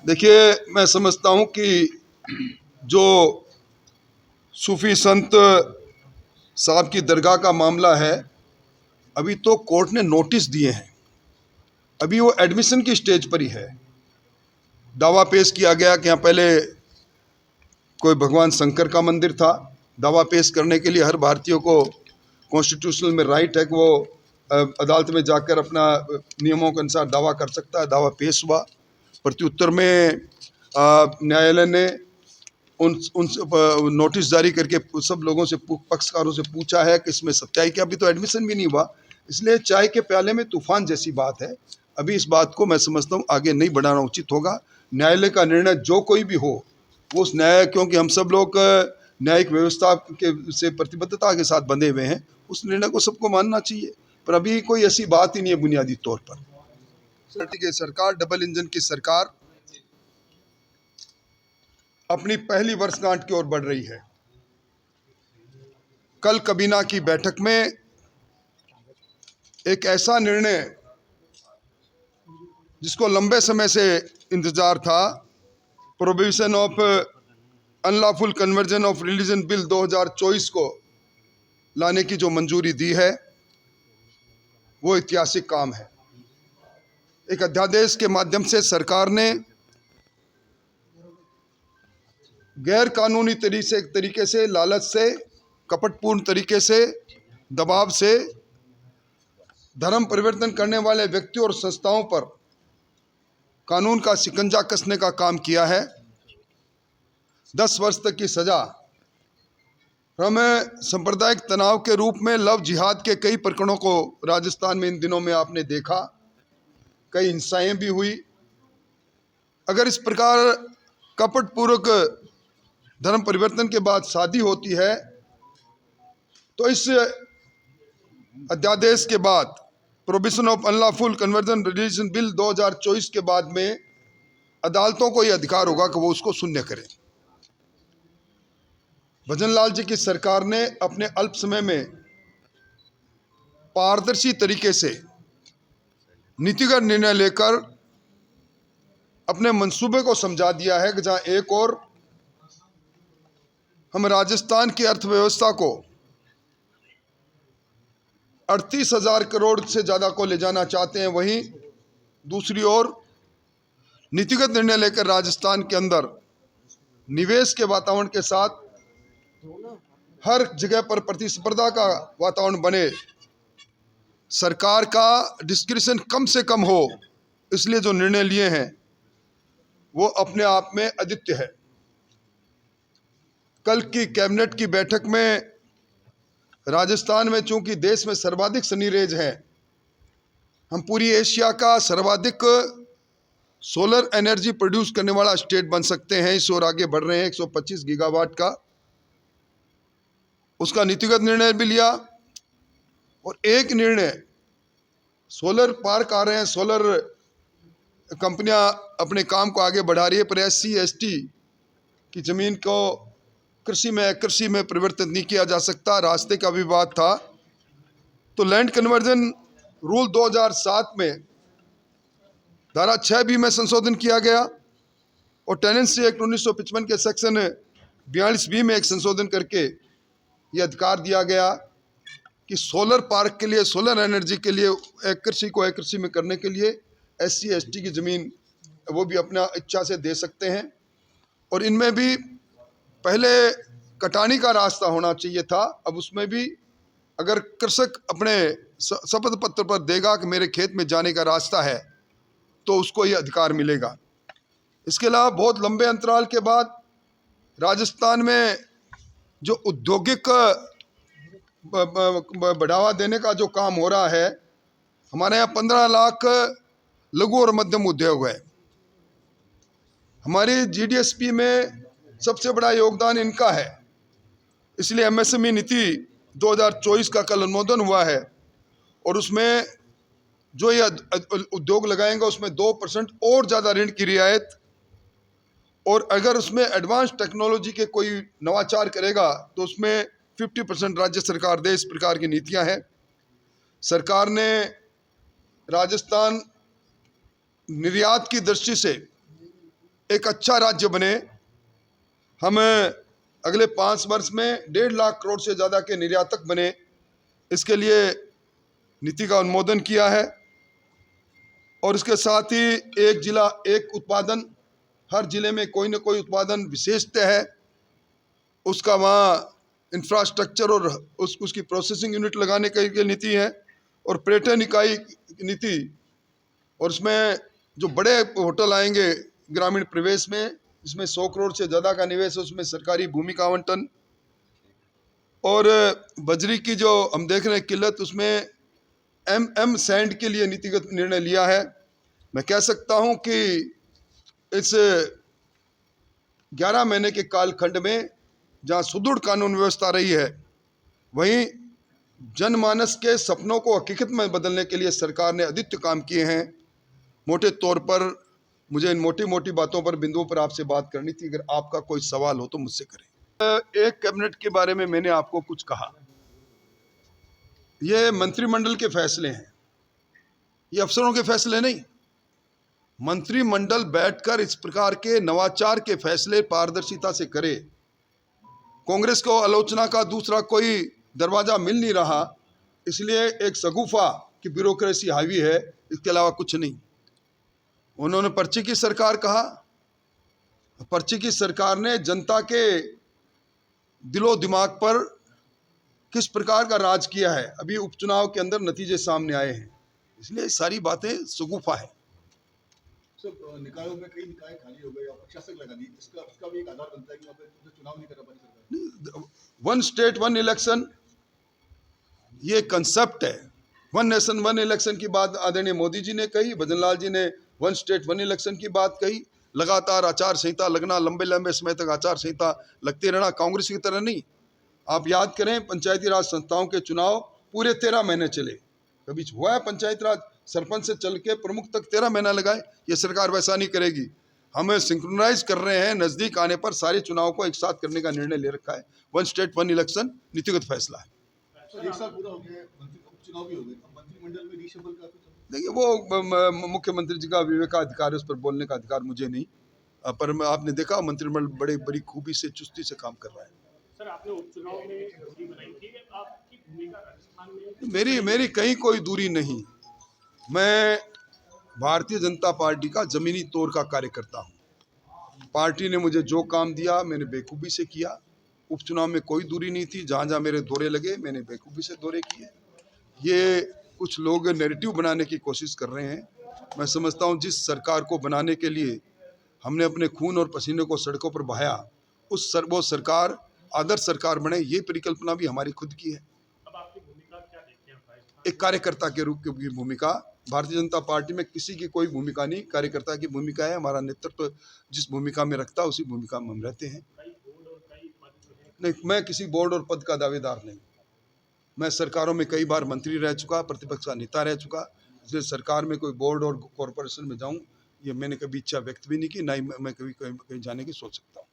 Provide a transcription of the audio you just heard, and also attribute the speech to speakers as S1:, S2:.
S1: देखिए, मैं समझता हूँ कि जो सूफी संत साहब की दरगाह का मामला है, अभी तो कोर्ट ने नोटिस दिए हैं, अभी वो एडमिशन की स्टेज पर ही है। दावा पेश किया गया कि यहाँ पहले कोई भगवान शंकर का मंदिर था। दावा पेश करने के लिए हर भारतीय को कॉन्स्टिट्यूशनल में राइट है कि वो अदालत में जाकर अपना नियमों के अनुसार दावा कर सकता है। दावा पेश हुआ, प्रत्युत्तर में न्यायालय ने उन नोटिस जारी करके सब लोगों से, पक्षकारों से पूछा है कि इसमें सच्चाई क्या। अभी तो एडमिशन भी नहीं हुआ, इसलिए चाय के प्याले में तूफान जैसी बात है। अभी इस बात को मैं समझता हूँ आगे नहीं बढ़ाना उचित होगा। न्यायालय का निर्णय जो कोई भी हो, वो उस न्याय, क्योंकि हम सब लोग न्यायिक व्यवस्था के से प्रतिबद्धता के साथ बंधे हुए हैं, उस निर्णय को सबको मानना चाहिए। पर अभी कोई ऐसी बात ही नहीं है बुनियादी तौर पर। सरकार, डबल इंजन की सरकार अपनी पहली वर्षगांठ की ओर बढ़ रही है। कल कबीना की बैठक में एक ऐसा निर्णय जिसको लंबे समय से इंतजार था, prohibition of unlawful conversion of religion bill 2024 को लाने की जो मंजूरी दी है, वो ऐतिहासिक काम है। एक अध्यादेश के माध्यम से सरकार ने गैर कानूनी तरीके से, लालच से, कपटपूर्ण तरीके से, दबाव से धर्म परिवर्तन करने वाले व्यक्तियों और संस्थाओं पर कानून का शिकंजा कसने का काम किया है। 10 वर्ष तक की सजा। हमें सांप्रदायिक तनाव के रूप में लव जिहाद के कई प्रकरणों को राजस्थान में इन दिनों में आपने देखा, कई हिंसाएं भी हुई। अगर इस प्रकार कपटपूर्वक धर्म परिवर्तन के बाद शादी होती है, तो इस अध्यादेश के बाद, prohibition of unlawful conversion religion bill 2024 के बाद में अदालतों को यह अधिकार होगा कि वो उसको शून्य करें। भजनलाल जी की सरकार ने अपने अल्प समय में पारदर्शी तरीके से नीतिगत निर्णय लेकर अपने मंसूबे को समझा दिया है कि जहां एक और हम राजस्थान की अर्थव्यवस्था को 38,000 करोड़ से ज़्यादा को ले जाना चाहते हैं, वहीं दूसरी ओर नीतिगत निर्णय लेकर राजस्थान के अंदर निवेश के वातावरण के साथ हर जगह पर प्रतिस्पर्धा का वातावरण बने, सरकार का डिस्क्रिशन कम से कम हो, इसलिए जो निर्णय लिए हैं वो अपने आप में अद्वितीय है। कल की कैबिनेट की बैठक में राजस्थान में, चूंकि देश में सर्वाधिक सनी रेंज है, हम पूरी एशिया का सर्वाधिक सोलर एनर्जी प्रोड्यूस करने वाला स्टेट बन सकते हैं। इस ओर आगे बढ़ रहे हैं। 125 गीगावाट का उसका नीतिगत निर्णय भी लिया। और एक निर्णय, सोलर पार्क आ रहे हैं, सोलर कंपनियां अपने काम को आगे बढ़ा रही है, पर SC ST की जमीन को कृषि में परिवर्तित नहीं किया जा सकता। रास्ते का विवाद था, तो लैंड कन्वर्जन रूल 2007 में धारा 6B में संशोधन किया गया और टेनेंसी एक्ट 1955 के सेक्शन 42B में एक संशोधन करके ये अधिकार दिया गया कि सोलर पार्क के लिए, सोलर एनर्जी के लिए, एक कृषि में करने के लिए SC ST की ज़मीन वो भी अपना इच्छा से दे सकते हैं। और इनमें भी पहले कटानी का रास्ता होना चाहिए था, अब उसमें भी अगर कृषक अपने शपथ पत्र पर देगा कि मेरे खेत में जाने का रास्ता है, तो उसको ये अधिकार मिलेगा। इसके अलावा बहुत लंबे अंतराल के बाद राजस्थान में जो औद्योगिक बढ़ावा देने का जो काम हो रहा है, हमारे यहाँ 15 लाख लघु और मध्यम उद्योग है। हमारी GDSP में सबसे बड़ा योगदान इनका है, इसलिए MSME नीति 2024 का कल अनुमोदन हुआ है और उसमें जो ये उद्योग लगाएंगे उसमें 2% और ज़्यादा ऋण की रियायत, और अगर उसमें एडवांस टेक्नोलॉजी के कोई नवाचार करेगा तो उसमें 50% राज्य सरकार दे। इस प्रकार की नीतियां हैं। सरकार ने राजस्थान निर्यात की दृष्टि से एक अच्छा राज्य बने। हम अगले 5 वर्ष में 1.5 लाख करोड़ से ज़्यादा के निर्यातक बने, इसके लिए नीति का अनुमोदन किया है। और इसके साथ ही एक जिला एक उत्पादन, हर जिले में कोई ना कोई उत्पादन विशेषता है, उसका वहाँ इंफ्रास्ट्रक्चर और उसकी प्रोसेसिंग यूनिट लगाने की नीति है। और पर्यटन इकाई नीति, और उसमें जो बड़े होटल आएंगे ग्रामीण प्रवेश में, इसमें 100 करोड़ से ज़्यादा का निवेश है, उसमें सरकारी भूमि का आवंटन। और बजरी की जो हम देख रहे हैं किल्लत, उसमें एम सैंड के लिए नीतिगत निर्णय लिया है। मैं कह सकता हूं कि इस 11 महीने के कालखंड में जहां सुदृढ़ कानून व्यवस्था रही है, वहीं जनमानस के सपनों को हकीकत में बदलने के लिए सरकार ने अद्वितीय काम किए हैं। मोटे तौर पर मुझे इन मोटी मोटी बातों पर, बिंदुओं पर आपसे बात करनी थी। अगर आपका कोई सवाल हो तो मुझसे करें। एक कैबिनेट के बारे में मैंने आपको कुछ कहा, ये मंत्रिमंडल के फैसले हैं, ये अफसरों के फैसले नहीं। मंत्रिमंडल बैठकर इस प्रकार के नवाचार के फैसले पारदर्शिता से करे। कांग्रेस को आलोचना का दूसरा कोई दरवाजा मिल नहीं रहा, इसलिए एक शगुफा की ब्यूरोक्रेसी हावी है, इसके अलावा कुछ नहीं। उन्होंने पर्ची की सरकार कहा, पर्ची की सरकार ने जनता के दिलो दिमाग पर किस प्रकार का राज किया है, अभी उपचुनाव के अंदर नतीजे सामने आए हैं, इसलिए सारी बातें शगुफा है।
S2: निकायों में कई निकाय खाली हो गए और प्रशासक लगा दी, इसका भी एक आधार बनता है कि वहाँ पे चुनाव नहीं कर पाई सरकार।
S1: वन स्टेट वन इलेक्शन ये कंसेप्ट है। वन नेशन वन इलेक्शन की बात आदरणीय मोदी जी ने कही, भजनलाल जी ने वन स्टेट वन इलेक्शन की बात कही। लगातार आचार संहिता लगना, लंबे लंबे समय तक आचार संहिता लगते रहना, कांग्रेस की तरह नहीं। आप याद करें, पंचायती राज संस्थाओं के चुनाव पूरे 13 महीने चले। कभी हुआ है पंचायती राज सरपंच से चल के प्रमुख तक 13 महीना लगाए? ये सरकार वैसा नहीं करेगी। हमें सिंक्रोनाइज कर रहे हैं, नजदीक आने पर सारे चुनाव को एक साथ करने का निर्णय ले रखा है। वन स्टेट वन इलेक्शन नीतिगत फैसला है।
S2: एक साल पूरा हो गया, चुनाव भी हो गए, मंत्रिमंडल में रीशफल का कुछ?
S1: देखिए, वो मुख्यमंत्री जी का विवेकाधिकार है, उस पर बोलने का अधिकार मुझे नहीं। पर आपने देखा मंत्रिमंडल बड़ी खूबी से, चुस्ती से काम कर रहा है।
S3: सर, आपने उपचुनाव में दूरी बनाई थी, आपकी भूमिका राजस्थान में?
S1: मेरी कहीं कोई दूरी नहीं। मैं भारतीय जनता पार्टी का जमीनी तौर का कार्यकर्ता हूँ। पार्टी ने मुझे जो काम दिया मैंने बेखूबी से किया। उपचुनाव में कोई दूरी नहीं थी, जहाँ जहाँ मेरे दौरे लगे मैंने बेखूबी से दौरे किए। ये कुछ लोग नैरेटिव बनाने की कोशिश कर रहे हैं। मैं समझता हूँ जिस सरकार को बनाने के लिए हमने अपने खून और पसीने को सड़कों पर बहाया, वो सरकार आदर्श सरकार बने, ये परिकल्पना भी हमारी खुद की है।
S3: अब आपकी भूमिका क्या देखते हैं?
S1: एक कार्यकर्ता के रूप की भूमिका भारतीय जनता पार्टी में किसी की कोई भूमिका नहीं, कार्यकर्ता की भूमिका है। हमारा नेतृत्व जिस भूमिका में रखता है उसी भूमिका में हम रहते हैं। नहीं, मैं किसी बोर्ड और पद का दावेदार नहीं। मैं सरकारों में कई बार मंत्री रह चुका, प्रतिपक्ष का नेता रह चुका, इसलिए सरकार में कोई बोर्ड और कॉरपोरेशन में जाऊं, ये मैंने कभी इच्छा व्यक्त भी नहीं की, ना ही मैं कभी कहीं जाने की सोच सकता हूँ।